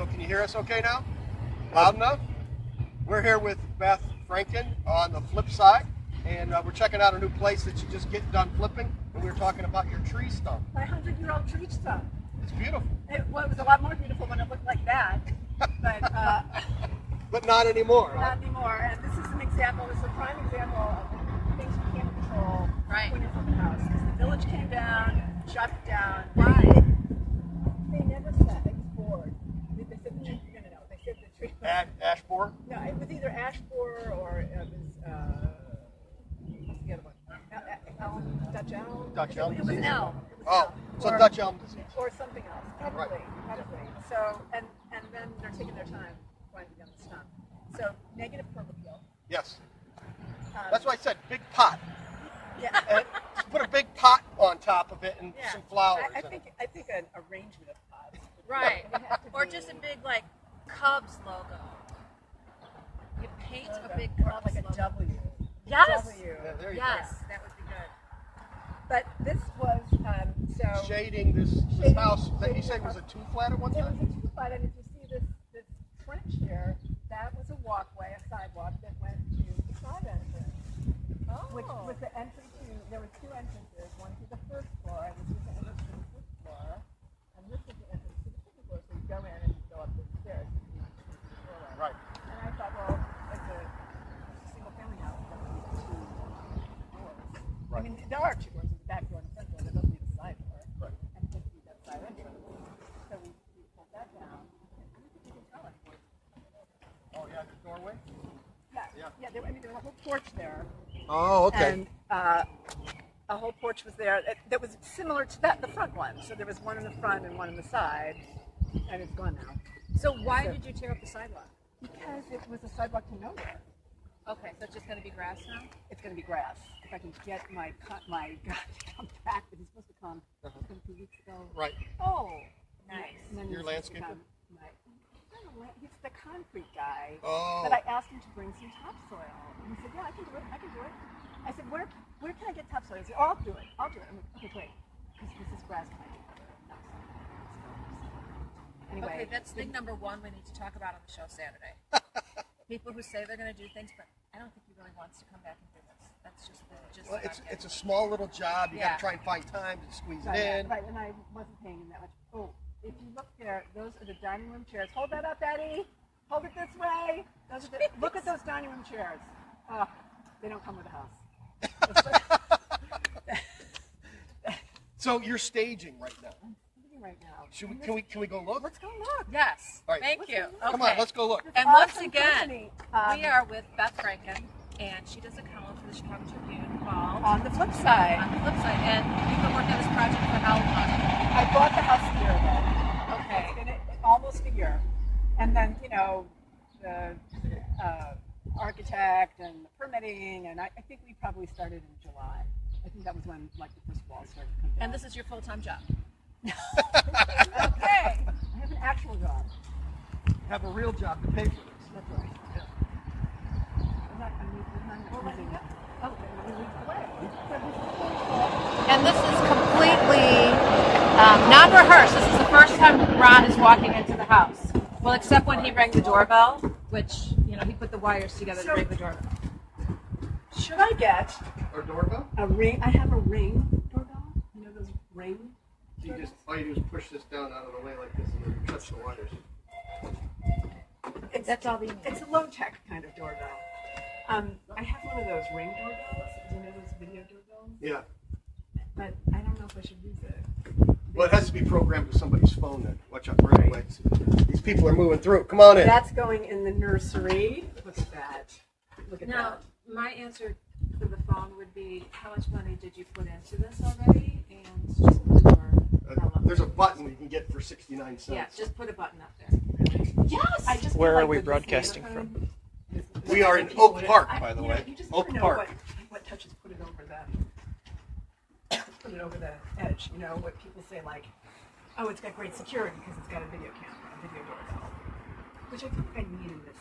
So can you hear us okay now? Loud enough? We're here with Beth Franken on the flip side, and we're checking out a new place that you just get done flipping, and we were talking about your tree stump. My 100-year-old tree stump. It's beautiful. It was a lot more beautiful when it looked like that, but not anymore. Not anymore. And this is an example. This is a prime example of things you can't control when you're flipping a house. Because the village came down, shut it down. Why? They never said it was bored. They said you're gonna know. They said the tree. Ash borer? No, it was either ash borer or it was what's the other one? Elm, Dutch elm. Dutch elm. It was elm. So Dutch elm disease. Or something else. Probably. So and then they're taking their time winding down the stump. So negative curb appeal. Yes. That's why I said big pot. Yeah. And put a big pot on top of it and some flowers. I think an arrangement of pots. Right. Or just a big Cubs logo. You paint a big Cubs like a logo. W. Yes. W. Yeah, there you Yes, that would be good. But this was so shading this house that you said was a 2-flat at one It time? was a 2-flat, and if you see this trench here, that was a walkway, a sidewalk that went to the side entrance. Which was the entry to, there were 2 entrances, one to the first floor, and this was the entrance to the first floor, and this is the entrance to the second floor, so you go in and you go up the stairs. Right. And I thought, well, it's a single family house, that would be 2 doors. Right. I mean, there are 2 doors, the back door and the front door, there doesn't need a side door. Right. And just be that side entrance. So we pulled that down. And I don't think you can tell anymore. Oh, yeah, the doorway? Yeah, there was a whole porch there. Oh, okay. And a whole porch was there that was similar to the front one. So there was one in the front and one in the side, and it's gone now. So why did you tear up the sidewalk? Because it was a sidewalk to nowhere. Okay, so it's just going to be grass now? It's going to be grass. If I can get my guy to come back, but he's supposed to come 2 weeks ago. Right. Oh, nice. Your landscaper? He's the concrete guy. Oh. But I asked him to bring some topsoil. And he said, yeah, I can do it. I said, where can I get topsoil? He said, oh, I'll do it. I'm like, okay, great. Because this is grass kind of. Anyway. Okay, that's thing number 1 we need to talk about on the show Saturday. People who say they're going to do things, but I don't think he really wants to come back and do this. That's just the gist. Well, it's a small little job. You got to try and find time to squeeze it in. Right, and I wasn't paying him that much. Oh, if you look there, those are the dining room chairs. Hold that up, Eddie. Hold it this way. Look at those dining room chairs. They don't come with a house. So you're staging right now. I'm staging right now. Can we go look? Let's go look. Yes. All right. Thank you. Come on, let's go look. And once again, we are with Beth Franken, and she does a column for the Chicago Tribune called On the flip side. On the Flip Side. And you've been working on this project for how long? I bought the house a year ago. Okay. It's been almost a year. And then, the architect and the permitting, and I think we probably started in July. I think that was when, the first wall started to come down. And this is your full-time job? Okay. I have an actual job. Have a real job to pay for this. That's right. Yeah. And this is completely not rehearsed. This is the first time Ron is walking into the house. Well, except when he rang the doorbell, which, he put the wires together to ring the doorbell. Should I get Or doorbell? a ring? I have a ring doorbell. You know those ring? All you do is push this down out of the way like this and then touch the wires. That's all we need. It's a low-tech kind of doorbell. I have one of those ring doorbells. You know those video doorbells? Yeah. But I don't know if I should use it. Well, it has to be programmed to somebody's phone then. Watch out, right away. These people are moving through. Come on in. That's going in the nursery. Look at that. Look at Now, that. my answer for the phone would be, how much money did you put into this already? And just put it There's a button you can get for 69 cents. Yeah, just put a button up there. Yes! I just Where feel are we with this broadcasting neighborhood, from? We are in Oak Park, by the way. You just Oak never know Park. what touches put it over the edge. What people say oh, it's got great security because it's got a video camera, a video doorbell. Which I think I need in this,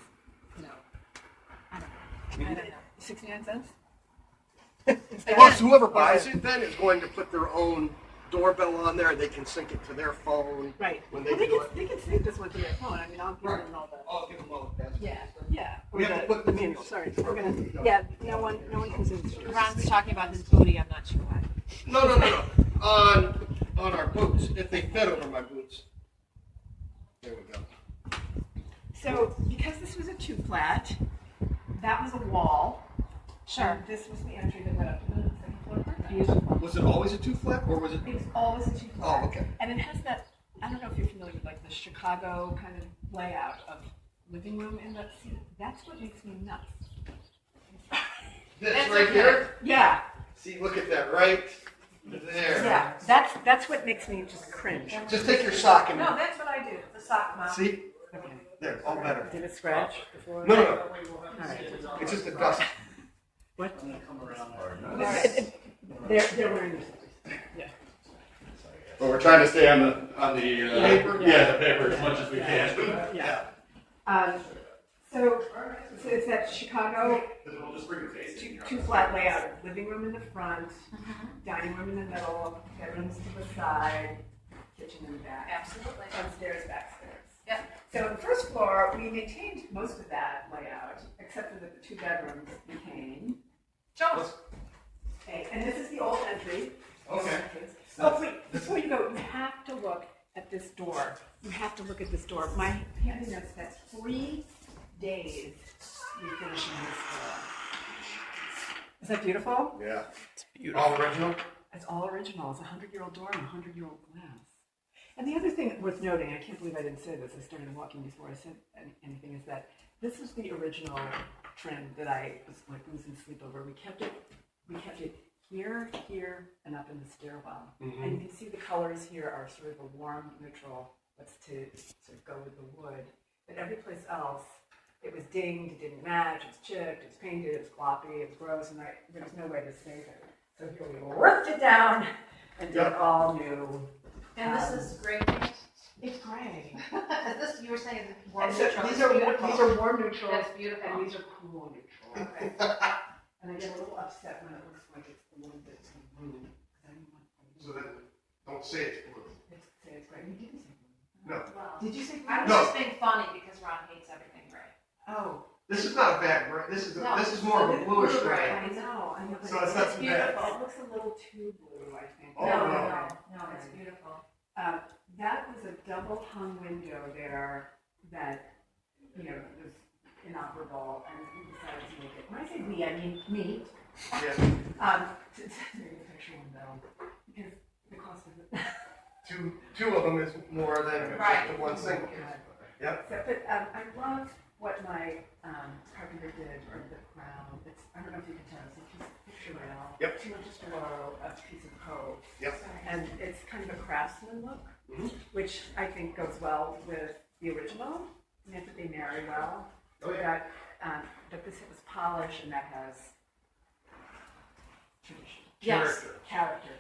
I don't know. 69 cents? Well, so whoever buys it then is going to put their own doorbell on there. They can sync it to their phone. Right. When they Well, do it. they can sync this one to their phone. I mean, I'll give them all the. I'll give them all the passwords. Yeah. We have to put the manual. Sorry. We're gonna. Yeah. No one can zoom through. Ron's talking about his booty. I'm not sure why. No. On our boots, if they fit over my boots. There we go. So, because this was a 2-flat, that was a wall. Sure. And this was the entry that went up to the second floor apartment. Beautiful. Was it always a 2-flat, or was it? It was always a 2-flat. Oh, okay. And it has that, I don't know if you're familiar with like the Chicago kind of layout of living room in the, see, that's what makes me nuts. This That's right okay. here. Yeah. See, look at that right there. Yeah. That's what makes me just cringe. Just take your sock and. No, that's what I do. The sock mop. See, Okay. there, all better. Did it scratch before? No. All right. It's just a dust. What? They're wearing this. Yeah. But we're trying to stay on the Paper? Yeah, the paper as much as we can. Yeah. So it's that Chicago We'll just bring your face in here. 2-flat layout. Living room in the front, dining room in the middle, bedrooms to the side, kitchen in the back. Absolutely. Upstairs, backstairs. Yep. So the first floor, we maintained most of that layout, except for that the 2 bedrooms became. Show us. Okay, and this is the old entry. Okay. Oh, wait, before you go, you have to look at this door. You have to look at this door. My handy notes, that's 3 days we finishing this door. Is that beautiful? Yeah. It's beautiful. All original? It's all original. It's a 100-year-old door and 100-year-old glass. And the other thing worth noting, I can't believe I didn't say this, I started walking before I said anything, is that this was the original trim that I was like losing sleep over. We kept it here, and up in the stairwell. Mm-hmm. And you can see the colors here are sort of a warm, neutral, what's to sort of go with the wood. But every place else, it was dinged, it didn't match, it was chipped, it was painted, it was gloppy, it was gross, and there was no way to save it. So here we ripped it down and did all new. And this is great. It's gray. This you were saying is warm And so neutral. these It's are warm neutral. That's beautiful. And these are cool neutral. And I get a little upset when it looks like it's the one that's blue. So then, don't say it's blue. It's gray. You didn't say blue. No. Well, Did you say blue? I was No. just being funny because Ron hates everything gray. Oh. This is not a bad gray. This is No. this is more of a bluish Blue gray. gray. I know. But So it's not too bad. It looks a little too blue, I think. Oh, No, it's beautiful. That was a double hung window there that, was inoperable, and we decided to make it. When I say we, I mean me. Yeah. To make a picture window, because the cost of it. Two of them is more than Right. the one single. Yep. So, but I love what my carpenter did, or the crown. I don't know if you can tell, it's a piece of picture rail. Yep. 2 inches below a piece of cove. Yep. And it's kind of a craftsman look, Mhm. which I think goes well with the original. And I think they marry well. Oh, yeah. But this was polish, and that has tradition. Yes. Character.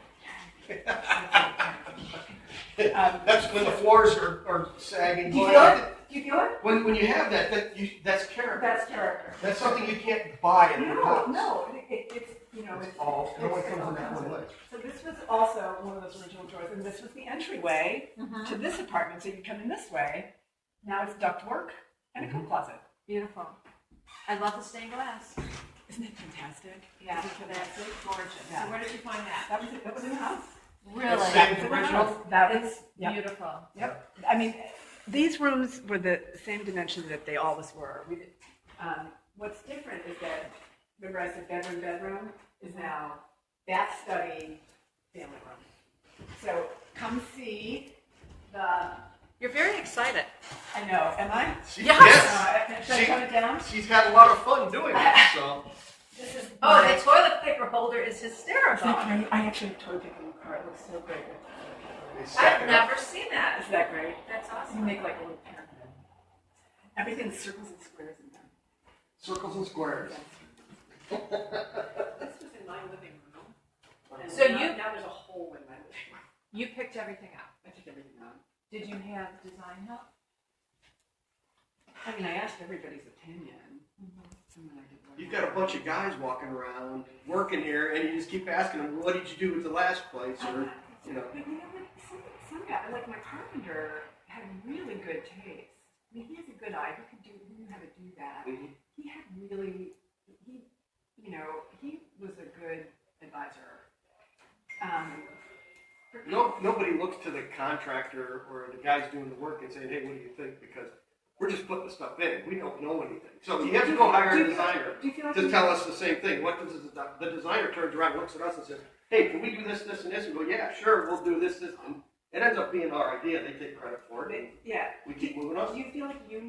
That's when the floors are sagging. Do you feel it? Do you feel it? When you have that's character. That's character. That's something you can't buy in your house. No, it's It's all. It only comes in that one way. So this was also one of those original drawers, and this was the entryway to this apartment. So you come in this way. Now it's ductwork and a coat closet. Beautiful. I love the stained glass. Isn't it fantastic? Yeah, Isn't it that's fantastic? gorgeous. Yeah. So where did you find that? That was in the house. Really? Same That was in the original? house. That was It's yep. beautiful. Yep. I mean, these rooms were the same dimension that they always were. What's different is that, remember I said bedroom is now bath, study, family room. So come see the. You're very excited. I know. Am I? Yes. Should I cut it down? She's had a lot of fun doing it. So. This is Oh, my- the toilet paper holder is Is hysterical. that great? I actually have toilet paper in the car. It looks so great. They stack I've it up. never seen that. Isn't that great? That's You awesome. make like a little pyramid. Everything's circles and squares in there. Circles and squares. This was in my living room. And So now there's a hole in my living room. You picked everything up. I took everything out. Did you have design help? I mean, I asked everybody's opinion. And then I did what You've got a bunch of guys walking around working here, and you just keep asking them, "What did you do with the last place?" Or You know. But like some guy, like my carpenter, had really good taste. I mean, he has a good eye. He knew how to do that. Mhm. He was a good advisor. No, nobody looks to the contractor or the guys doing the work and saying, hey, what do you think? Because we're just putting the stuff in. We don't know anything. So you have to go hire a designer to tell us the same thing. What does the designer turns around, looks at us and says, hey, can we do this, this, and this? We go, yeah, sure, we'll do this, this. And it ends up being our idea. They take credit for it. Yeah. We keep moving on. Do you feel like you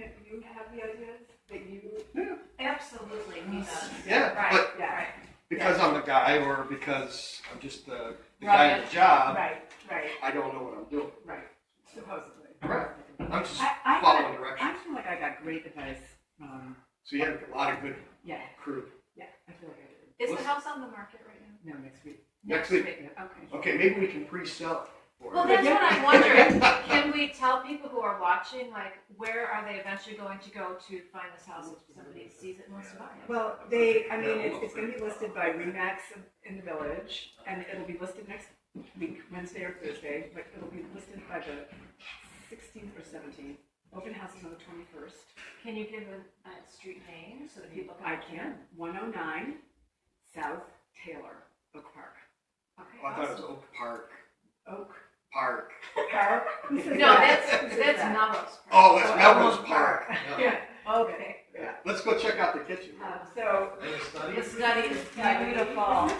have the ideas that you? Yeah. Absolutely, he does. Yeah, Right, but right. because I'm the guy or because I'm just the guy in the job, Right. I don't know what I'm doing. Right. Supposedly. Right. I'm just I following directions. I feel like I got great advice from. So you have a lot of good Yeah. crew. Yeah. I feel like I did. Is the house on the market right now? No, next week. Next week. Yeah, okay. Okay, maybe we can pre-sell it for Well, you. that's what I'm wondering. Can we tell people who are watching, like, where are they eventually going to go to find this house if somebody sees it and wants to buy it? Well, it's going to be listed by Remax in the village, and it'll be listed next week, Wednesday or Thursday, but it'll be listed by the 16th or 17th. Open house is on the 21st. Can you give a street name so that people can? I can. 109 South Taylor, Oak Park. Okay, Oh, I thought it was awesome. Oak Park. Oak Park. Park? No, that's Melrose. Oh, it's Melrose Park. Yeah. Yeah. Okay. Yeah. Let's go check out the kitchen. So. And the study. The study is beautiful.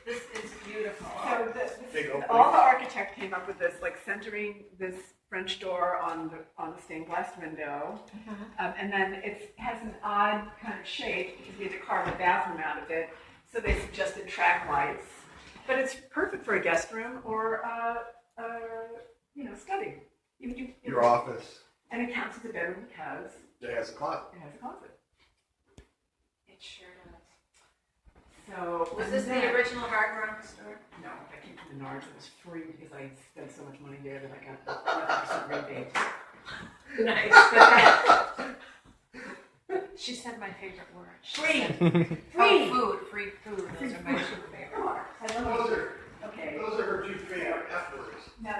This is beautiful. So Big opening. all the architect came up with this, like centering this French door on the stained glass window, and then it has an odd kind of shape because we had to carve a bathroom out of it. So they suggested track lights, but it's perfect for a guest room or study. Your office. And it counts as a bedroom because It has a closet. it has a closet. It sure does. So Was this the original hardware on the store? No, I came to Menards. It was free because I spent so much money there that I got 11% rebate. Nice. She said my favorite word. Free. Free food. Those are my two favorite words. I love it. Okay. Those are her two favorite F words. Now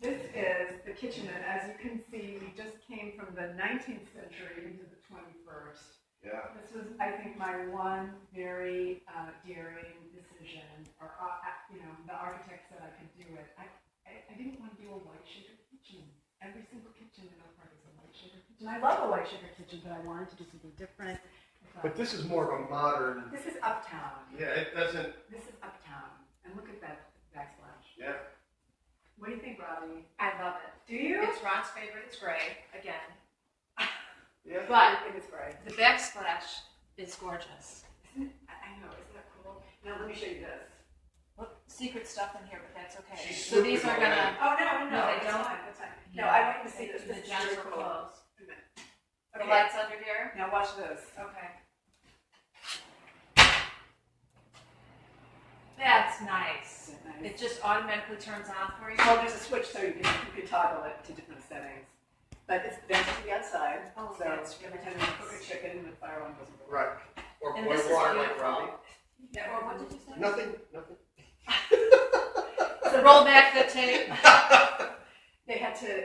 this is the kitchen, and as you can see, we just came from the 19th century into the 21st. Yeah. This was, I think, my one very daring decision, or the architect said I could do it. I didn't want to do a white sugar kitchen. Every single kitchen in Oak Park is a white sugar kitchen. I love a white sugar kitchen, but I wanted to do something different. But this is more of a modern. This is uptown. Yeah, it doesn't. This is uptown, and look at that backsplash. Yeah. What do you think, Robbie? I love it. Do you? It's Ron's favorite. It's gray again. Yeah. But It is great. the backsplash is gorgeous. Isn't it? I know. Isn't that cool? Now let me show you this. Look, secret stuff in here, but that's okay. She's So these snooping are gonna. Oh no, No, they it's don't. fine. It's fine. No, I want you to see this. The This is gems really are cool. closed. Wait a minute. The Okay. lights under here. Now watch this. Okay. That's nice. Isn't that nice? It just automatically turns on for you. Oh, there's a switch so you can toggle it to different settings. But it's vented to the outside, Oh, so that's every really time you nice. cook a chicken, the fire alarm goes off. Right. Or And boil this is water like beautiful. Robbie. Yeah, or what did you say? Nothing. So roll back the tape. They had to,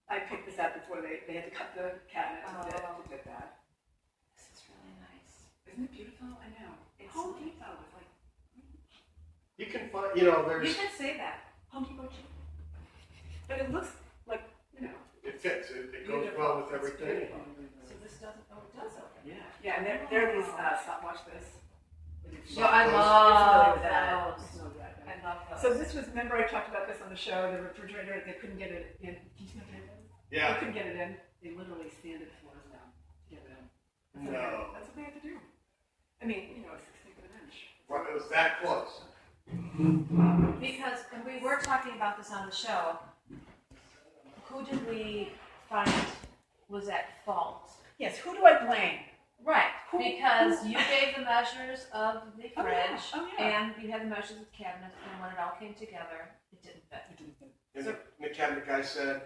I picked this up before they had to cut the cabinet to fit that. This is really nice. Isn't it beautiful? I know. It's Home Depot was like, You can find, You there's, can say that. Home Depot cheap. But it looks like, it fits, it goes well with everything. So this doesn't. Oh, it does open. Yeah. Yeah, and there are these, stopwatch this. Yeah, I Those- love that. those. No, that. I love those. So this was, remember I talked about this on the show, the refrigerator, they couldn't get it in. Can you see my hand? They Yeah. couldn't get it in. They literally sanded floors down to get it in. No. That's what they had to do. I mean, 1/16 of an inch. Right, it was that close. Because, and we were talking about this on the show, who did we find was at fault? Yes, who do I blame? Right, Who- because you gave the measures of the Oh, yeah. fridge, Oh, yeah. and you had the measures of the cabinet, and when it all came together, it didn't fit. It didn't fit. And the cabinet guy said,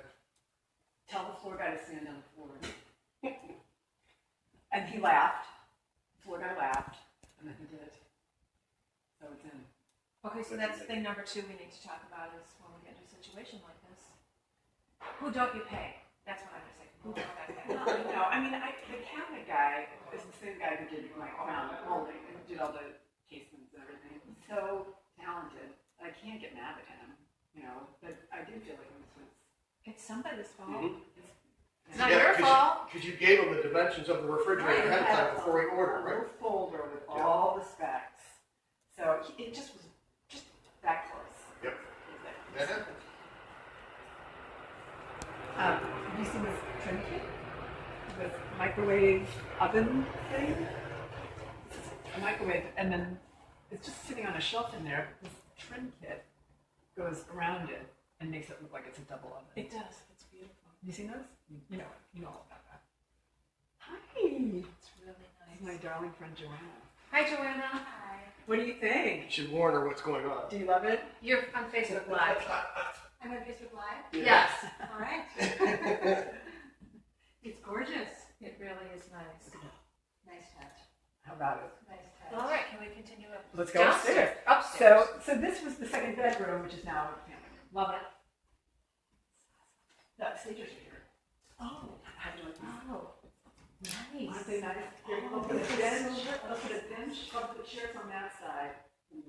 Tell the floor guy to stand on the floor. And he laughed. The floor guy laughed, and then he did. So it's in. Okay, so that's thing number 2 we need to talk about is when we get into a situation like this. Who don't you pay? That's what I'm going to say. Who don't you pay? No, I mean, the cabinet guy is the same guy who did my crown molding and did all the casements and everything. He's so talented. I can't get mad at him, you know, but I do feel like this was. It's somebody's fault. Mhm. It's not your fault. Because you gave him the dimensions of the refrigerator ahead of time before he ordered, A right? little folder with all the specs. So it just was just that close. Yep. That happened. Have you seen this trim kit? This microwave oven thing? It's a microwave, and then it's just sitting on a shelf in there. This trim kit goes around it and makes it look like it's a double oven. It does. It's beautiful. Have you seen those? You know it. You know all about that. Hi. It's really This is my nice. darling friend Joanna. Hi, Joanna. Hi. What do you think? You should warn her what's going on. Do you love it? You're on Facebook Live. I'm on Facebook Live. Yes. All right. It's gorgeous. It really is nice. Nice touch. How about it? Nice touch. All right, can we continue up? Let's go upstairs. Upstairs. So this was the second bedroom, which is now a family room. Love it. The stagers are here. Oh, how do you like these? Oh, nice. Aren't they nice? Here, I'll put a bench. I'll put a bench. I'll put chairs on that side. And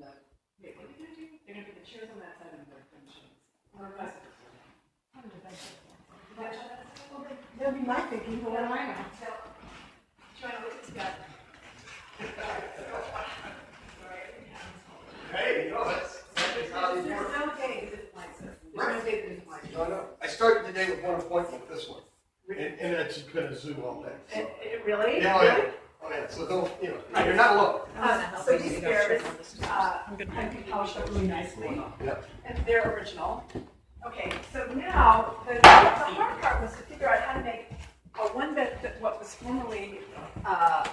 wait, what are you gonna do? You're gonna put the chairs on that side and the benches. Or vice versa. That'll be my thinking, but what do I know? Trying to look at Scott. Hey, you know, that's how these There's work. no day that isn't like this. There's no day that isn't like this. No, no. I started the day with one appointment, this one. And it's been a zoo all day. So. Really? Yeah, oh, yeah. Oh, yeah. So don't, you know, you're not alone. So these stairs, I can polish up really nicely. Yep. And they're original. Okay, so now the hard part was to figure out how to make a one bed, what was formerly, a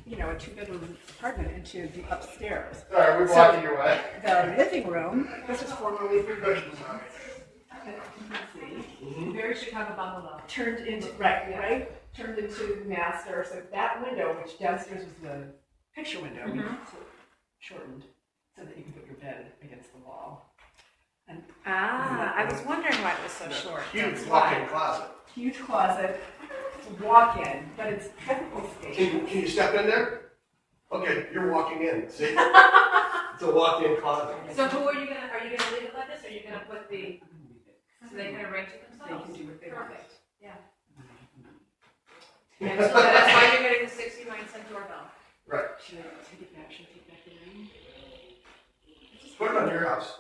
2-bedroom apartment into the upstairs. Sorry, we're blocking your way. The living room, this was formerly the Good. Very Chicago bungalow. turned into turned into the master. So that window, which downstairs was the picture window, we shortened so that you can put your bed against the wall. And I was wondering why it was so short. Huge walk-in closet. huge closet, walk-in, but it's definitely spacious. Can you step in there? Okay, you're walking in. See? It's a walk-in closet. So who are you gonna leave it like this, or are you gonna put the, so they can arrange it They themselves? can do what they want. Perfect, yeah. And so that's why you're getting the 69-cent doorbell. Right. Should I take it back? Should I take back the ring? Put it on your house.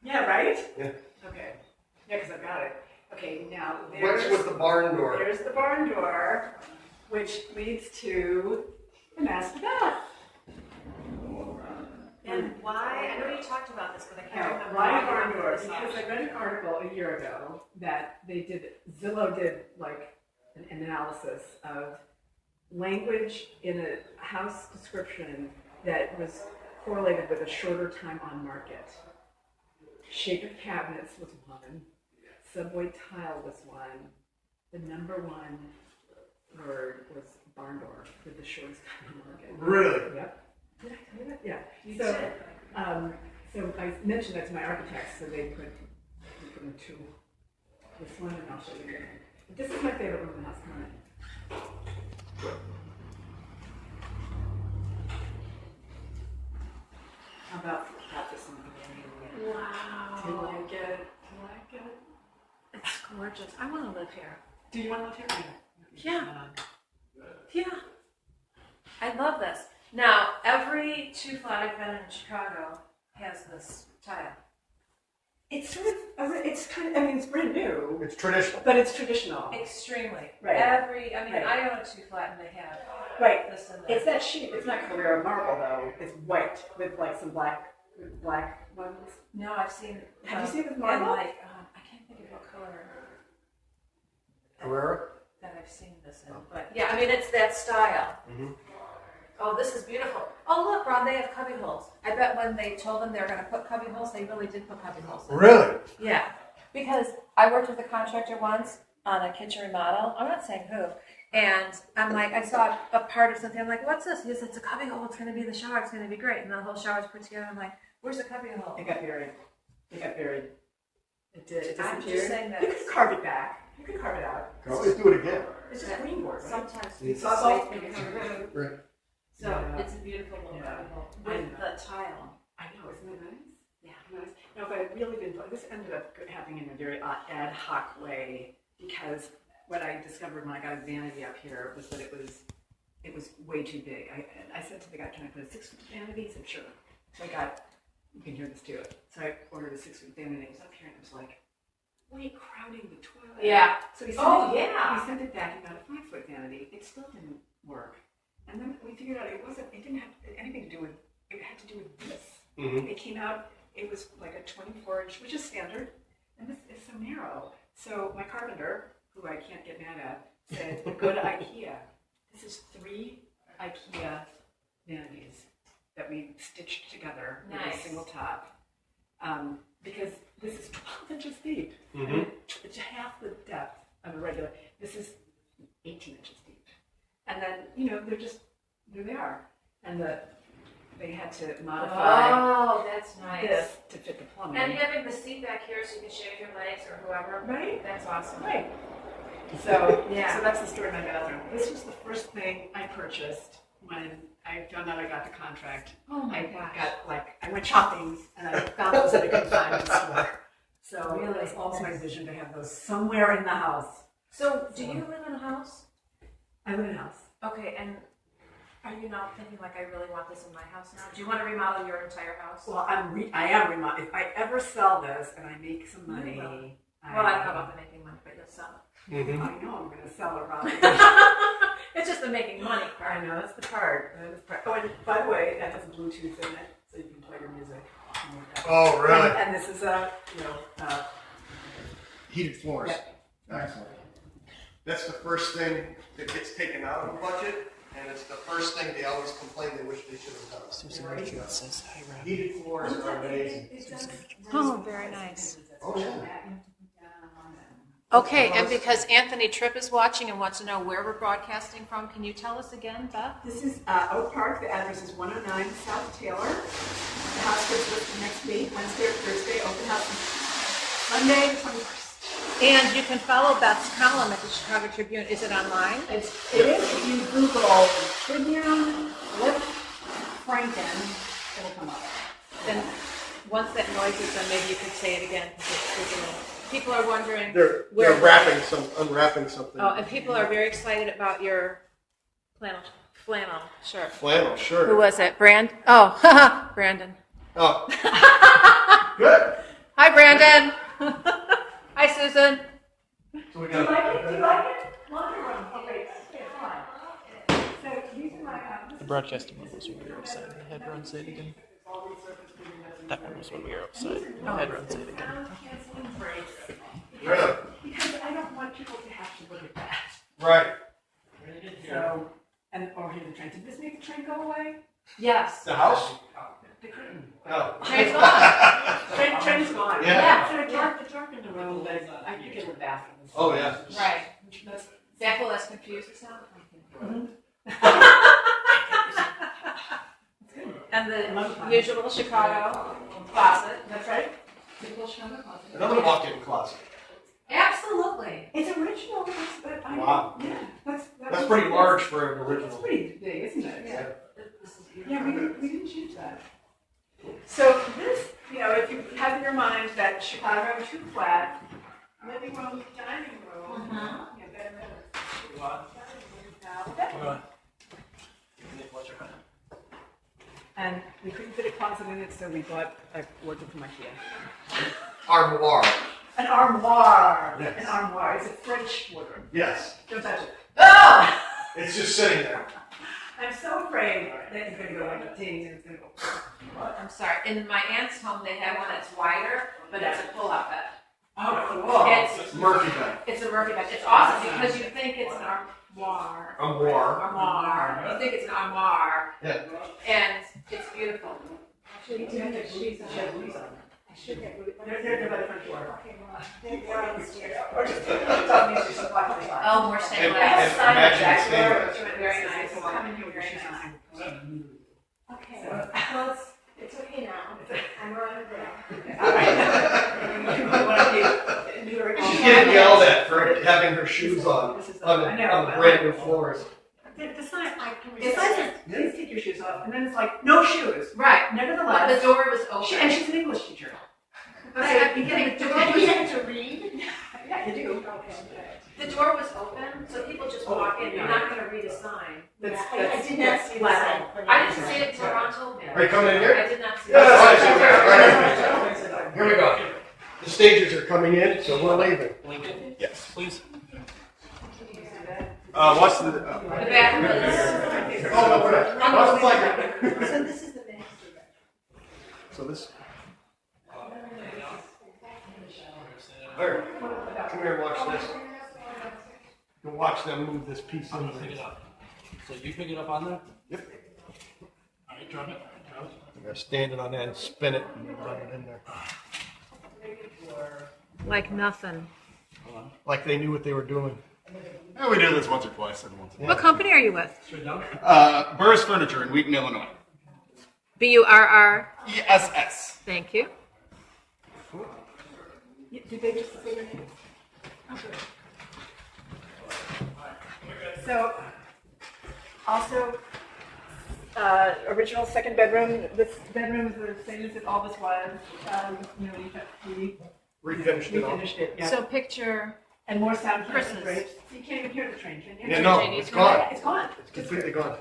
Yeah, right? Yeah. Okay. Yeah, because I've got it. Okay, now What's with the barn door? there's the barn door, which leads to the master bath. And why, I know you talked about this, but I can't Now, remember. why you barn remember door? this Because option. I read an article a year ago that Zillow did like an analysis of language in a house description that was correlated with a shorter time on market. Shape of cabinets was one. Subway tile was one. The number one word was barn door for the shortest time on market. Really? Yep. Did I tell you that? Yeah. You So, did. so I mentioned that to my architects, so they put them to this one, and I'll show you. But this is my favorite room in the house. Come on in. How about this one? Wow. Do you like it? Do you like it? It's gorgeous. I want to live here. Do you want to live here? Yeah. Yeah. I love this. Now, every 2-flat I've been in Chicago has this tile. It's sort of, it's kind of, I mean, it's brand new, It's traditional. but it's traditional. Extremely. Right. I mean, Right. I own a 2-flat and they have Right. this and It's that. that sheet. It's not Carrera marble though. It's white with like some black ones. No, I've seen. Have you seen this and marble? like, I can't think of what color Carrera? that I've seen this in. But yeah, I mean, it's that style. Mhm. Oh, this is beautiful. Oh, look, Ron, they have cubby holes. I bet when they told them they were going to put cubby holes, they really did put cubby holes in. Really? Yeah, because I worked with a contractor once on a kitchen remodel. I'm not saying who. And I'm like, I saw a part of something. I'm like, what's this? He goes, it's a cubby hole. It's going to be the shower. It's going to be great. And the whole shower's put together. I'm like, Where's the cubby hole? It got buried. It did. It I'm just disappeared. saying that. You can carve it back. You can carve it out. Can always do it again. It's just green board, right? Sometimes It's it's also- maybe on the road. Right. So Yeah. it's a beautiful little Yeah. cubby hole I with know. the tile. I know, isn't it nice? Yeah. Nice. No, but I really did. This ended up happening in a very ad hoc way because what I discovered when I got vanity up here was that it was way too big. I said to the guy, "Can I put a 6-foot vanity?" He said, "Sure." So I got. You can hear this too. So I ordered a 6-foot vanity. It was up here, and it was like way crowding the toilet. Yeah. So he sent Oh, it, yeah. He sent it back. He got a 5-foot vanity. It still didn't work. And then we figured out it didn't have anything to do with. It had to do with this. Mm-hmm. It came out, it was like a 24-inch, which is standard, and this is so narrow. So my carpenter, who I can't get mad at, said, go to IKEA. This is 3 IKEA vanities that we stitched together with a Nice. single top. Because this is 12 inches deep. Mm-hmm. And it's half the depth of a regular. This is 18 inches deep. And then, there they are. And they had to modify Oh, that's nice. this to fit the plumbing. And having the seat back here so you can shave your legs or whoever. Right? That's awesome. Right. So, Yeah. so that's the story of my bathroom. This was the first thing I purchased when I found out I got the contract. Oh my I gosh. I went shopping and I found those that I couldn't find in the store. So Really? it was always my vision to have those somewhere in the house. So, do you live in a house? I live in a house. Okay, and are you now thinking like I really want this in my house now? Do you want to remodel your entire house? Well, I am remodeling. If I ever sell this and I make some money, Well, I don't know about the making money, but you'll sell it. Mm-hmm. I know I'm going to sell it, Robbie. It's just the making money I part. know, that's the part. That is part. Oh, and by the way, that has Bluetooth in it, so you can play your music. Oh, really? And this is Heated floors. Yeah. Excellent. That's the first thing that gets taken out of the budget, and it's the first thing they always complain they wish they should have done. Heated floors are amazing. Oh, very nice. Oh, yeah. Okay, and because Anthony Tripp is watching and wants to know where we're broadcasting from, can you tell us again, Beth? This is Oak Park. The address is 109 South Taylor. The house gets listed next week, Wednesday or Thursday. Open house Monday the 21st. And you can follow Beth's column at the Chicago Tribune. Is it online? It is. If you Google Tribune Beth Franken, it'll come up. Then once that noise is done, maybe you could say it again. People are wondering. They're where- unwrapping something. Oh, and people are very excited about your flannel shirt. Flannel, sure. Who was it? Oh, Brandon. Oh. Good. Hi, Brandon. Hi, Susan. So we Do you got. like it? Do you like it? Laundry room. Oh, wait. Okay, fine. So these are my. The broadcasting one was when we were outside. The head run, say it again. That one was when we were outside. The head run, say it again. Canceling breaks. Really? Because I don't want people to have to look at that. Right. So, or hear the train. Did this make the train go away? Yes. The house? The curtain. Oh. Train's gone. Train's gone. Yeah. So it darkened the room, but I could get in the bathroom. Oh, yeah. Right. That's, Example that's confused us now. And the usual Chicago closet. that's right. Typical Chicago closet. Another walk-in closet. Absolutely. It's original, but I Wow. yeah, That's pretty large for an That's original. pretty big, isn't it? Yeah. This is beautiful. Yeah, we didn't change that. So this, if you have in your mind that Chicago too flat, living room, dining room, yeah, and we couldn't fit a closet in it, so we bought a wardrobe from IKEA. Armoire. An armoire. Yes. An armoire. It's a French wardrobe. Yes. Don't touch it. Oh! It's just sitting there. I'm so afraid that it's going to go like a ding and it's going to go. I'm sorry. In my aunt's home, they have one that's wider, but it's a pull-out bed. Oh, cool. It's Murphy bed. It's a Murphy bed. It's awesome because you think it's an armoire. Armoire. Armoire. You think it's an armoire. Yeah. And it's beautiful. They're by the front door. Oh, more stained And glass. matching stainless. Very nice. Come in here with your Very shoes nice. on. Okay, well, it's okay now. All right. She's getting yelled at for having her shoes on the brand new floors. The sign, please take your shoes off, and then it's like, no shoes. Right. Nevertheless, The door was open. and she's an English teacher. But do you have to read? Yeah, you do. The door was open, so people just walk in. You're not going to read a sign. I did not see the sign. I didn't see it until Ron told me. Are you coming in here? I did not see All it. right. Here we go. The stagers are coming in, so we're leaving. Yes. Please. What's the? The bathroom is. Oh, no, we're not. What's the flag? So this is the master bedroom. So this. Here, come here and watch this. You can watch them move this piece in. Pick it up. So you pick it up on there? Yep. All right, drop it. They're standing on that and spin it and run it in there. Like nothing. Like they knew what they were doing. Yeah, we do this once or twice every once in a What company are you with? while. Burris Furniture in Wheaton, Illinois. BURR. ESS. Thank you. Did they just say your name? So, also, original second bedroom. This bedroom is the same as it always was. We Refinished it all. refinished it. Yeah. So picture. And more sound Christmas. drapes. You can't even hear the train, can you? Yeah, no, it's gone. It's gone. It's completely gone.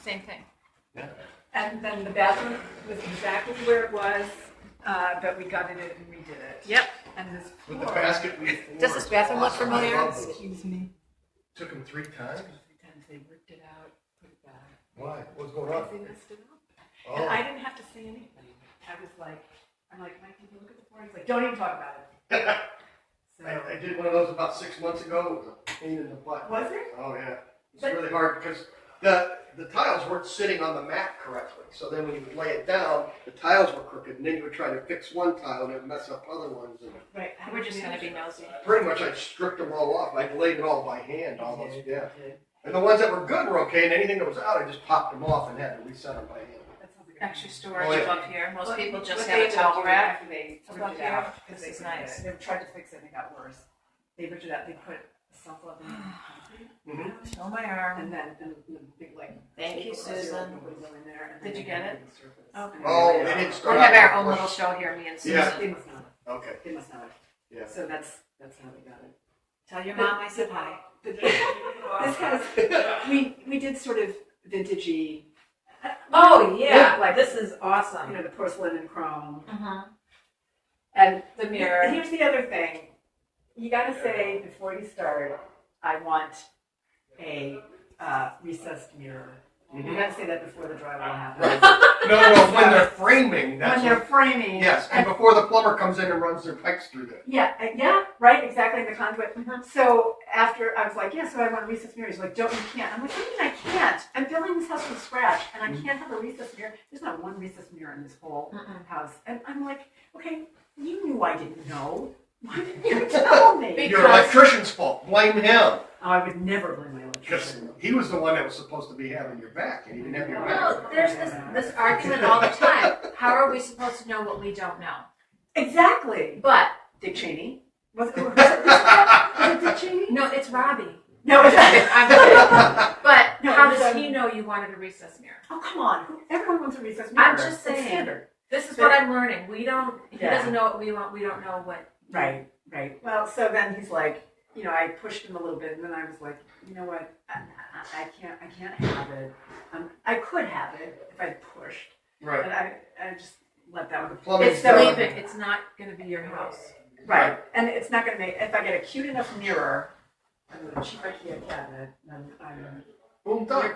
Same thing. And then the bathroom was exactly where it was, but we gutted it and redid it. Yep. And this With the floor. basket we Does this bathroom look familiar? Excuse me. Took them 3 times. 3 times they ripped it out, put it back. Why? What's going on? They messed it up. And Oh. I didn't have to say anything. I was like, Mike, can you look at the floor? He's like, don't even talk about it. So, I did one of those about 6 months ago. It was a pain in the butt. was it? Oh yeah, it's But- really hard because the tiles weren't sitting on the mat correctly. So then when you would lay it down, the tiles were crooked, and then you would try to fix one tile and it would mess up other ones. And Right. We're just going to be nosy. pretty much I stripped them all off. I laid it all by hand almost. Yeah. And the ones that were good were okay, and anything that was out, I just popped them off and had to reset them by hand. Extra storage Oh, yeah. up here. Most people just What have they a ended up towel doing rack. after they Up ripped it here. out. This They is ripped nice. it. They tried to fix it and it got worse. They ripped it out. They put self-leveling concrete. Mm-hmm. Show my arm. And then big like. Thank you, Susan. In there, and Did then you get it? the surface. Okay. Oh, they didn't We start. have out our own with- little show here, me and Yeah. Susan. They must not. Okay. They must not. have. Yeah. So that's how we got it. Tell your mom I said hi. But this has we did sort of vintagey. Oh yeah, Like this is you awesome. know, the porcelain and chrome. Uh-huh. And The mirror. Here's the other thing. You got to say before you start, I want a recessed mirror. You got to say that before the drywall happens. No, when they're framing, that's When they're what, framing. yes, and before the plumber comes in and runs their pipes through there. Yeah, right, exactly, the conduit. So after, I was like, yeah, so I want a recessed mirror. He's like, you can't. I'm like, what do you mean I can't? I'm building this house from scratch, and I can't have a recessed mirror. There's not one recessed mirror in this whole house. And I'm like, okay, you knew I didn't know. Why didn't you tell me? Your electrician's fault. Blame him. Oh, I would never blame my Because electrician. he was the one that was supposed to be having your back, and he didn't have your back. Well, there's this argument all the time. How are we supposed to know what we don't know? Exactly. But Dick Cheney. Was it Dick Cheney? no, it's Robbie. No, it's not. I'm kidding. But No, how it was, does he know you wanted a recess mirror? Oh, come on. Everyone wants a recessed mirror. I'm just It's saying. standard. This is what I'm learning. We don't. He Yeah. doesn't know what we want. We don't know what. Right. Well, so then he's like, you know, I pushed him a little bit, and then I was like, you know what, I can't have it. I could have it if I pushed, Right. but I just let that one. Plumbing's It's done. Believe it, it's not going to be your house. Right, and it's not going to make. If I get a cute enough mirror, and a cheap IKEA cabinet, then I'm. Boom, done.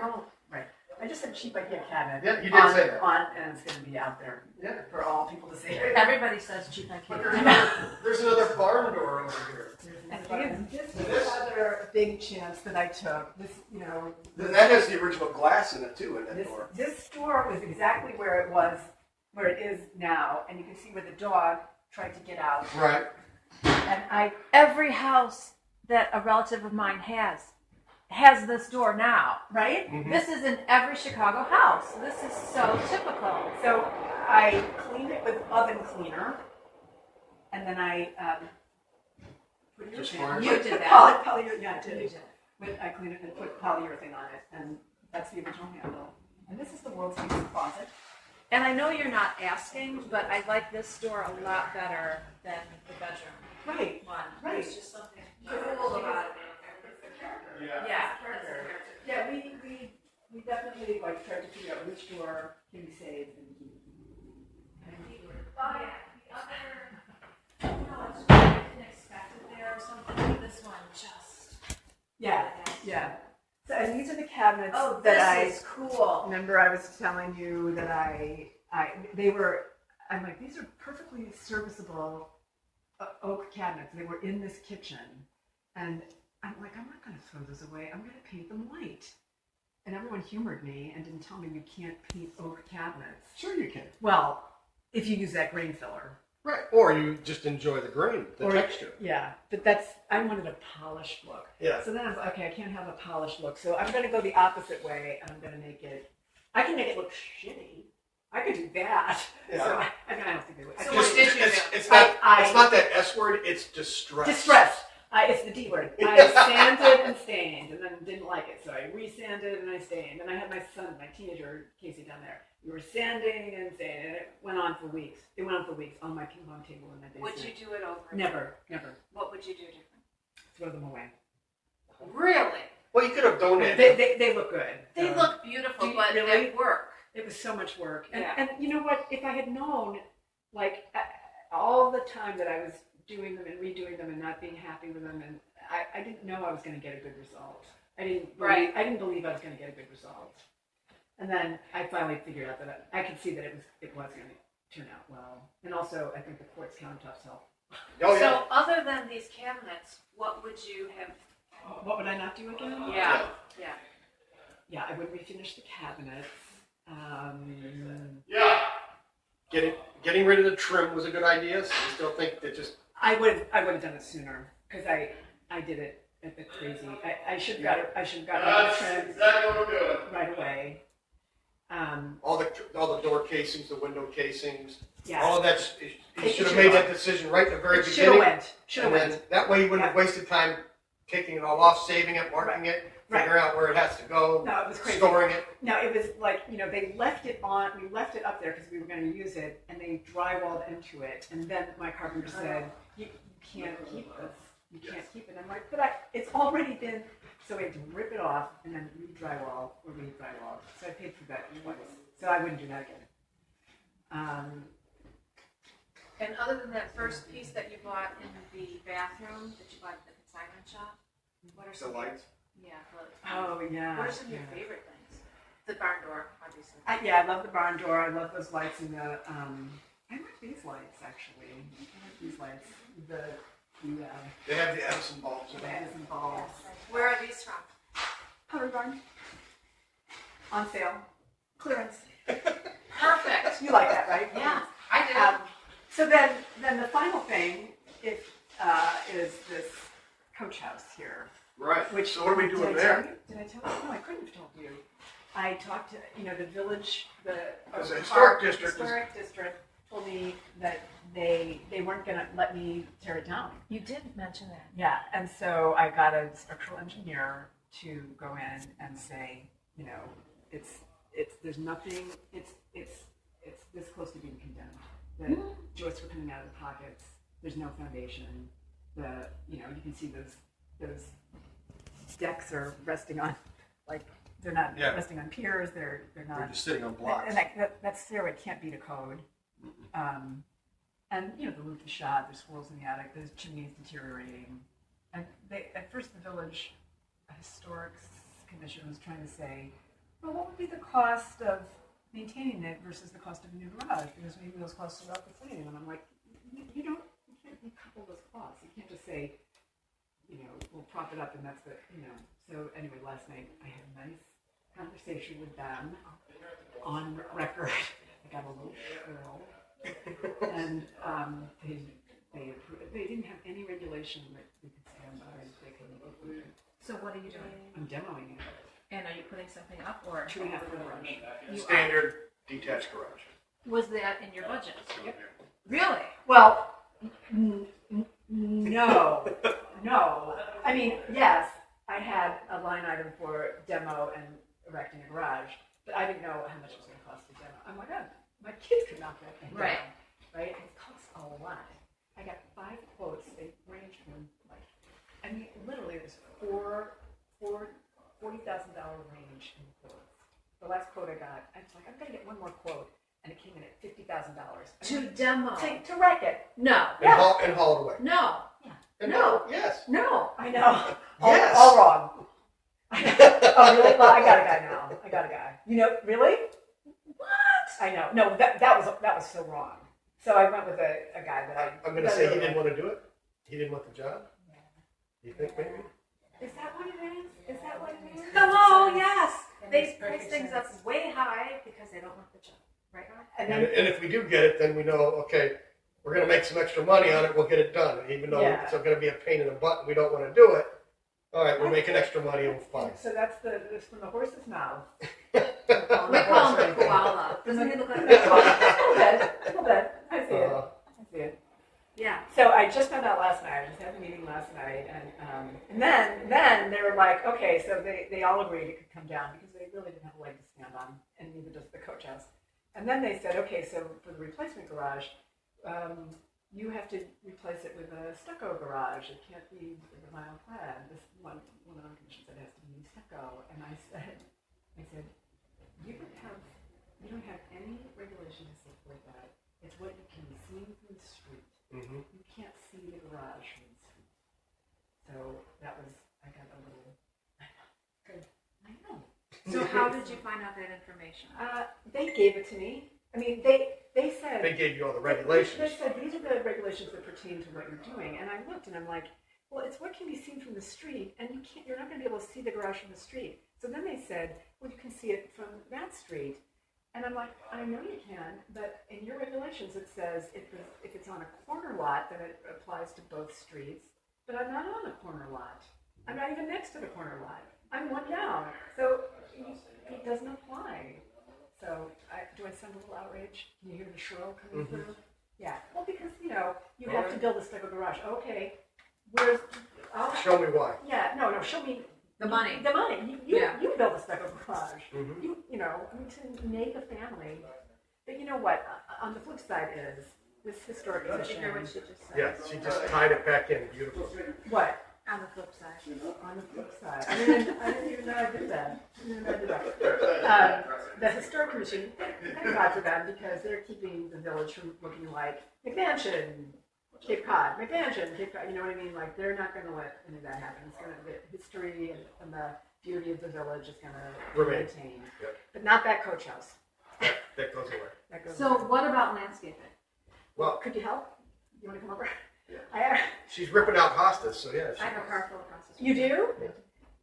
Right. I just said cheap IKEA cabinet. Yeah, you did say that. And it's going to be out there Yeah. for all people to see. Everybody says cheap But IKEA. there's another barn door over here. This is another big chance that I took. This, you know. That has the original glass in it too, in that door. This door was exactly where it is now, and you can see where the dog tried to get out. Right. And Every house that a relative of mine has this door now. right? Mhm. This is in every Chicago house. This is so typical. So I cleaned it with oven cleaner, and then I put Just urethane. fine. You did that. Polyurethane, yeah, I You did. did. I cleaned it and put polyurethane on it, and that's the original handle. And this is the world's biggest closet. And I know you're not asking, but I like this door a lot better than the bedroom Right. one. Right. There's just something cool about it. Yeah. Yeah, we definitely like tried to figure out which door can be saved. Oh, yeah. The other, unexpected there or something. This one just. Yeah, yeah. So, and these are the cabinets Oh, that this is cool. remember I was telling you that I'm like, these are perfectly serviceable oak cabinets. They were in this kitchen. And I'm like, I'm not going to throw those away. I'm going to paint them white. And everyone humored me and didn't tell me you can't paint oak cabinets. Sure you can. Well, if you use that grain filler. Right. Or you just enjoy the grain, the texture. Yeah, but I wanted a polished look. Yeah. So then I was like, okay, I can't have a polished look. So I'm going to go the opposite way, and I'm going to I can make it look shitty. I could do that. Yeah. So I'm going to have to do it. So what did you do? It's not that S word, it's distress. Distressed. It's the D word. I sanded and stained, and then didn't like it, so I resanded and I stained. And I had my son, my teenager, Casey, down there. We were sanding and staining, and it went on for weeks. It went on for weeks on my ping pong table in my basement. Would you do it over? Never. What would you do different? Throw them away. Really? Well, you could have donated. They look good. They look beautiful, but really? they work. It was so much work. And, Yeah. and you know what? If I had known, like, all the time that I was doing them and redoing them and not being happy with them, and I didn't know I was going to get a good result. I didn't believe I was going to get a good result. And then I finally figured out that I could see that it was going to turn out well. And also, I think the quartz countertops help. Oh, yeah. So other than these cabinets, what would you have? What would I not do again? Yeah. Yeah, I would refinish the cabinets. Yeah. Getting rid of the trim was a good idea. So you still think that just I would have done it sooner because I did it a bit crazy. I should have got the trim exactly what we're doing. right away. All the door casings, the window casings, Yeah. all of that. You It should have should've made that went. decision right at the very Should have beginning. went. Should have And then went. that way you wouldn't have Yeah. wasted time taking it all off, saving it, marking it, Right. figuring out where it has to go, No, it was crazy. storing it. No, it was like, they left it on. We left it up there because we were going to use it, and they drywalled into it. And then my carpenter said, "You can't keep this. You can't keep it." I'm like, "But it's already been." So we had to rip it off and then re-drywall. So I paid for that twice. So I wouldn't do that again. And other than that first piece that you bought in the bathroom that you bought at the consignment shop, what are The some? lights. Yeah. Oh yeah. What are some of your favorite things? The barn door, obviously. I love the barn door. I love those lights in the. I like these lights actually. I like these lights. The They have the Edison bulbs in it. Edison balls. Where are these from? Pottery Barn. On sale. Clearance. Perfect. You like that, right? Yeah, I do. So then the final thing is this coach house here. Right. Which So what are we doing did I there? tell you? Did I tell you? No, I couldn't have told you. I talked to the village, the It's a historic district. Historic district told me that they weren't going to let me tear it down. You did mention that. Yeah, and so I got a structural engineer to go in and say, there's nothing. It's this close to being condemned. The joists were coming out of the pockets. There's no foundation. You can see those decks are resting on, they're not resting on piers. They're not. They're just sitting on blocks. And that stairway can't beat a code. And the roof is shot. There's swirls in the attic. There's chimneys deteriorating. And at first the village historics commission was trying to say, well, what would be the cost of maintaining it versus the cost of a new garage? Because maybe those costs are about the same. And I'm like, you can't decouple those costs. You can't just say, we'll prop it up and that's it. So anyway, last night I had a nice conversation with them on record. I got a little shrill. And they didn't have any regulation that we could stand by. They couldn't approve it. So what are you doing? I'm demoing it. And are you putting something up or? 2.5 foot garage. Standard detached garage. Was that in your budget? Yep. Really? Well, No. I mean, yes, I had a line item for demo and erecting a garage, but I didn't know how much it was going to cost to demo. I'm like, oh, my kids could knock that thing down. Right? It costs a lot. I got 5 quotes. They range from literally there's $40,000 range in quotes. The last quote I got, I was like, I'm going to get one more quote, and it came in at $50,000. To demo. To wreck it. No. And haul it away. No. No. Yes. No, I know. Yes. All wrong. Oh, really? Well, I got a guy now. You know, really? What? I know. No, that was so wrong. So I went with a guy that I'm going to say he didn't want to do it. He didn't want the job. You think maybe? Is that what it is? Hello, yes. They price things up way high because they don't want the job. Right? And And if we do get it, then we know, okay, we're going to make some extra money on it, we'll get it done. And even though it's going to be a pain in the butt and we don't want to do it, all right, we're making extra money and we're fine. So that's from the horse's mouth. We call him the koala. Doesn't he look like a A koala? little bit. I see it. Yeah. So I just found out last night. I just had a meeting last night, and then they were like, okay, so they all agreed it could come down because they really didn't have a leg to stand on, and neither does the coach house. And then they said, okay, so for the replacement garage, you have to replace it with a stucco garage. It can't be the vinyl clad. This one of the conditions that it has to be stucco. And I said, you don't have any regulation to support that. It's what you can be seen from the street. Mm-hmm. You can't see the garage from the street. So I got a little. I know. So how did you find out that information? They gave it to me. I mean, they said... They gave you all the regulations. They said, these are the regulations that pertain to what you're doing. And I looked and I'm like, well, it's what can be seen from the street, and you're not going to be able to see the garage from the street. So then they said, well, you can see it from that street. And I'm like, I know you can, but in your regulations it says if it's on a corner lot, then it applies to both streets. But I'm not on a corner lot. I'm not even next to the corner lot. I'm one down. So it doesn't apply. So do I sound a little outraged? Can you hear the shrill coming through? Yeah. Well, because, you have to build a stucco garage. Okay. Show me why. Yeah. No. Show me The money. The money. You build a stucco garage. Mm-hmm. To make a family. But you know what? On the flip side is this historic Did you position. hear what she just said? Yeah, she just tied it back in. Beautiful. What? On the flip side. On the flip side. I didn't even know I did that. The Historic Commission, thank God for them, because they're keeping the village from looking like McMansion, Cape Cod, McMansion, Cape Cod, you know what I mean? Like, they're not going to let any of that happen. It's going to, the history and the beauty of the village is going to Remain. maintain. Yep. But not that coach house. That goes away. That goes So what about landscaping? Well, could you help? You want to come over? yeah. She's ripping out hostas, so yeah. I have a car full of houses. You do? Yeah.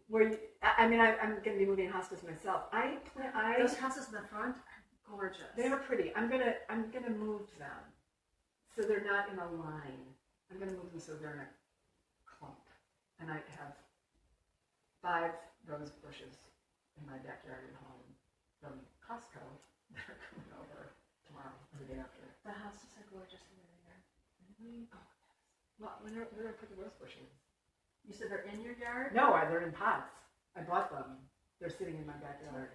Where you, I'm going to be moving hospice myself. Those houses in the front are gorgeous. They're pretty. I'm gonna move them so they're not in a line. I'm gonna move them so they're in a clump. And I have 5 rose bushes in my backyard at home from Costco that are coming over tomorrow or the day after. The houses are gorgeous in there. Really? Oh, yes. Well, where do I put the rose bushes? You said they're in your yard? No, they're in pots. I bought them. They're sitting in my backyard.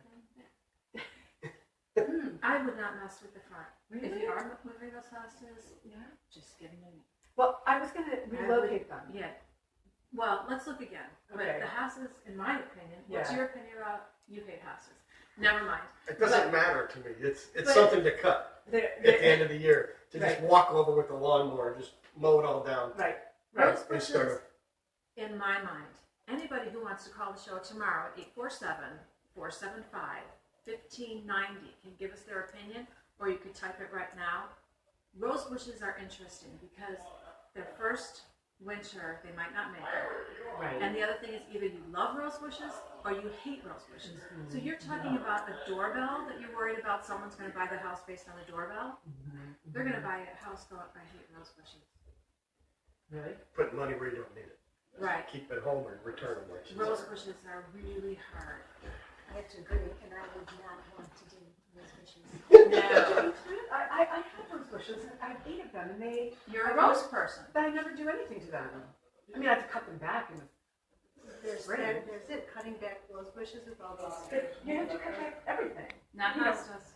I would not mess with the front. Really? If you are moving those houses, Yeah. just give me. Well, I was gonna relocate them. Yeah. Well, let's look again. Okay. But the houses, in my opinion, what's Yeah. your opinion about you hate houses? Never mind. It doesn't matter to me. It's but- something to cut at the end of the year. To just Right. walk over with the lawnmower and just mow it all down. Right. Rose Instead bushes, of, in my mind, anybody who wants to call the show tomorrow at 847-475-1590 can give us their opinion, or you could type it right now. Rose bushes are interesting because their first winter, they might not make it. Right. And the other thing is either you love rose bushes or you hate rose bushes. So you're talking about a doorbell that you're worried about someone's going to buy the house based on the doorbell. They're going to buy a house going, I hate rose bushes. Really? put money where you don't need it. Right. Keep it home and return them. Like she Rose said. bushes are really hard. I have to agree, and I would not want to do rose bushes. No. I I have rose bushes, and I have 8 of them, and You're a rose person. but I never do anything to them. I mean, I have to cut them back, and There's it, cutting back rose bushes with all those. but you have to cut back everything. Not You know, us does.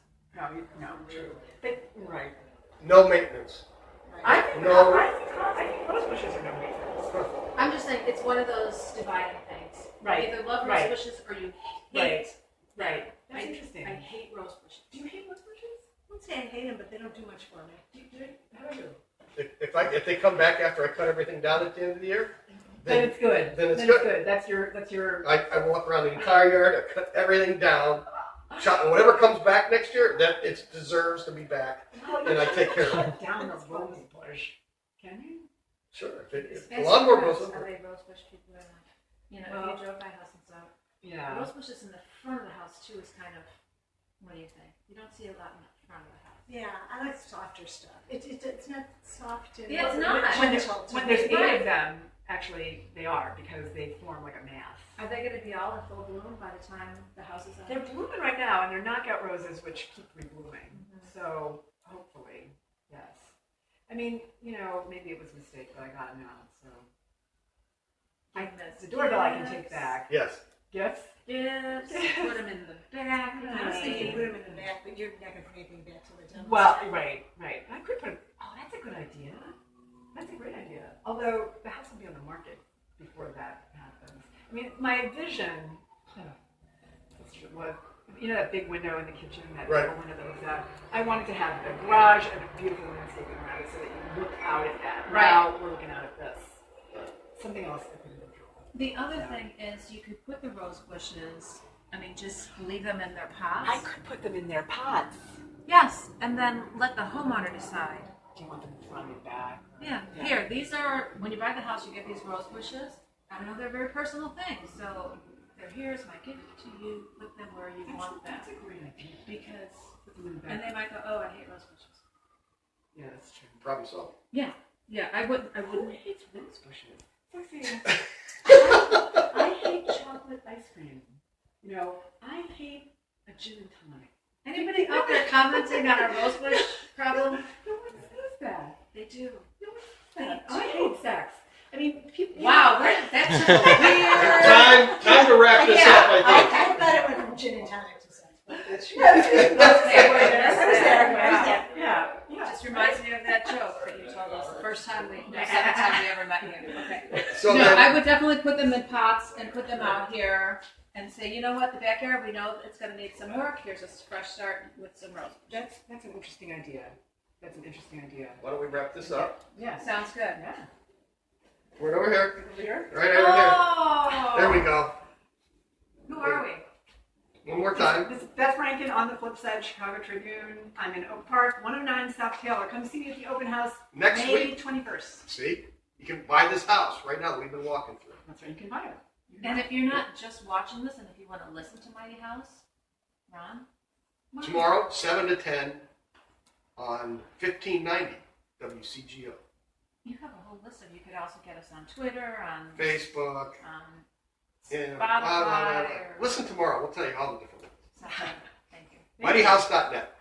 No, true. But, right. No maintenance. I think rose bushes are no maintenance. I'm just saying, it's one of those dividing things. Right, You either love rose right. bushes or you Right. hate. Right. That's I interesting. hate rose bushes. Do you hate rose bushes? I wouldn't say I hate them, but they don't do much for me. How do you? If they come back after I cut everything down at the end of the year, Then it's good. Then it's good. That's your. I walk around the entire yard, I cut everything down, shot, whatever comes back next year, that it deserves to be back, and I take care of it. Cut down the rose bush. Can you? Sure, if the Fancy lawnmower cars, goes are over. they rose bush people or not? You know, Well, if you drove by a house and saw Yeah. rose bushes in the front of the house too is kind of, what do you think? You don't see a lot in the front of the house. Yeah, I like softer stuff. It's not soft and Yeah, it's not. gentle. When there's 8 Right. of them, actually they are because they form like a mass. Are they going to be all in full bloom by the time the house is They're up? blooming right now, and they're knockout roses, which keep reblooming. So hopefully, yes. I mean, maybe it was a mistake, but I got them out. So the doorbell I can take back. Yes. Yes. Yes, put them in the back. I was thinking put them in the back, but you're not going to put anything back till the demo. Well, right. I could put. Oh, that's a good idea. That's a great idea. Although the house will be on the market before that happens. I mean, my vision was, that big window in the kitchen, that Right. little window that looks out. I wanted to have a garage and a beautiful landscaping around it so that you look out at that. Right. Now we're looking out at this. Something else I couldn't control. The other thing is you could put the rose bushes, just leave them in their pots. I could put them in their pots. Yes, and then let the homeowner decide. Do you want them in front and back? Yeah, here, these are, when you buy the house, you get these rose bushes. I know they're very personal things, so they're here as my gift to you. Put them where you want them. That's a great idea. Because, Put them in the back. and they might go, oh, I hate rose bushes. Yeah, that's true. Probably so. Yeah, I wouldn't. Who hates rose bushes? I hate chocolate ice cream. I hate a gin and tonic. Anybody out there commenting on our rose bush problem? No one says that. They do. No one says that. I hate sex. I mean, people. Wow, that's a weird. Time to wrap this up, I think. I thought it went from gin and tonic to sex. But that's Yeah. Just reminds me of that joke that you told us the first time the second time we ever met you. Okay. So No, then, I would definitely put them in pots and put them out here and say, you know what, the backyard, we know it's going to need some work. Here's a fresh start with some roses. That's an interesting idea. That's an interesting idea. why don't we wrap this up? Yeah. Sounds good. Yeah. We're over here. Over here. Right over here. Oh! There we go. Who are we? One more time. This is Beth Franken on the flip side, Chicago Tribune. I'm in Oak Park, 109 South Taylor. Come see me at the open house Next May week. 21st. See? You can buy this house right now. We've been walking through. That's right. You can buy it. And if you're not just watching this and if you want to listen to Mighty House, Ron? Tomorrow, 7 to 10 on 1590 WCGO. You have a whole list of, you could also get us on Twitter, on Facebook. Spotify, Blah, blah, blah, blah. or Listen tomorrow. We'll tell you all the different ones. something. Thank you. MightyHouse.net.